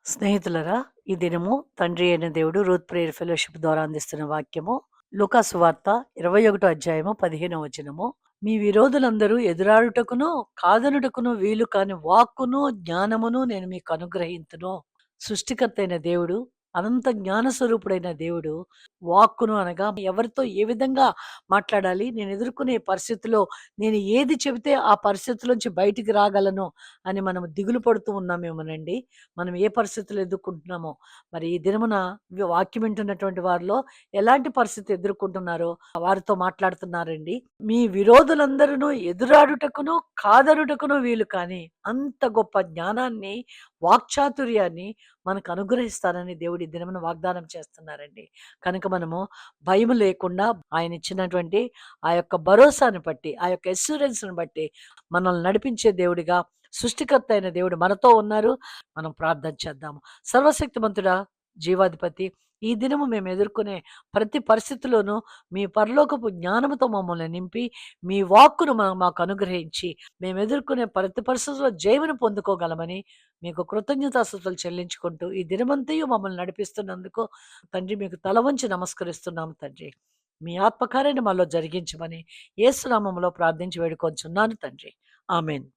స్నేహితులరా, ఈ దినము తండ్రి అయిన దేవుడు రూత్ ప్రేయర్ ఫెలోషిప్ ద్వారా అందిస్తున్న వాక్యము లూకా సువార్త 21 అధ్యాయము 15 వచనము. మీ విరోధులందరూ ఎదురాడుటకును కాదనుటకును వీలు కాని వాక్కును జ్ఞానమును నేను మీకు అనుగ్రహింతును. సృష్టికర్త అయిన దేవుడు, అనంత జ్ఞాన స్వరూపుడైన దేవుడు వాక్కును అనగా ఎవరితో ఏ విధంగా మాట్లాడాలి, నేను ఎదుర్కొనే పరిస్థితిలో నేను ఏది చెబితే ఆ పరిస్థితిలోంచి బయటికి రాగలను అని మనం దిగులు పడుతూ ఉన్నామేమోనండి. మనం ఏ పరిస్థితులు ఎదుర్కొంటున్నామో, మరి ఈ దినమున వాక్యం వింటున్నటువంటి వారిలో ఎలాంటి పరిస్థితి ఎదుర్కొంటున్నారో వారితో మాట్లాడుతున్నారండి. మీ విరోధులందరూ ఎదురాడుటకును కాదనుటకును వీలు కానీ అంత గొప్ప జ్ఞానాన్ని, వాక్చాతుర్యాన్ని మనకు అనుగ్రహిస్తానని దేవుడు ఈ దినమున వాగ్దానం చేస్తున్నారండి. కనుక మనము భయం లేకుండా ఆయన ఇచ్చినటువంటి ఆ యొక్క భరోసాను బట్టి, ఆ యొక్క అష్యూరెన్స్‌ని బట్టి మనల్ని నడిపించే దేవుడిగా, సృష్టికర్త అయిన దేవుడు మనతో ఉన్నారు. మనం ప్రార్థన చేద్దాము. సర్వశక్తిమంతుడా, జీవాధిపతి, ఈ దినము మేము ఎదుర్కొనే ప్రతి పరిస్థితిలోనూ మీ పరలోకపు జ్ఞానముతో మమ్మల్ని నింపి, మీ వాక్కును మాకు అనుగ్రహించి, మేము ఎదుర్కొనే ప్రతి పరిస్థితిలో జయమును పొందుకోగలమని మీకు కృతజ్ఞతాస్తుతులు చెల్లించుకుంటూ, ఈ దినమంతయు మమ్మల్ని నడిపిస్తున్నందుకు తండ్రి మీకు తల వంచి నమస్కరిస్తున్నాము తండ్రి. మీ ఆత్మకార్యాన్ని మాలో జరిగించమని యేసు నామములో ప్రార్థించి వేడుకొంచున్నాను తండ్రి. ఆమేన్.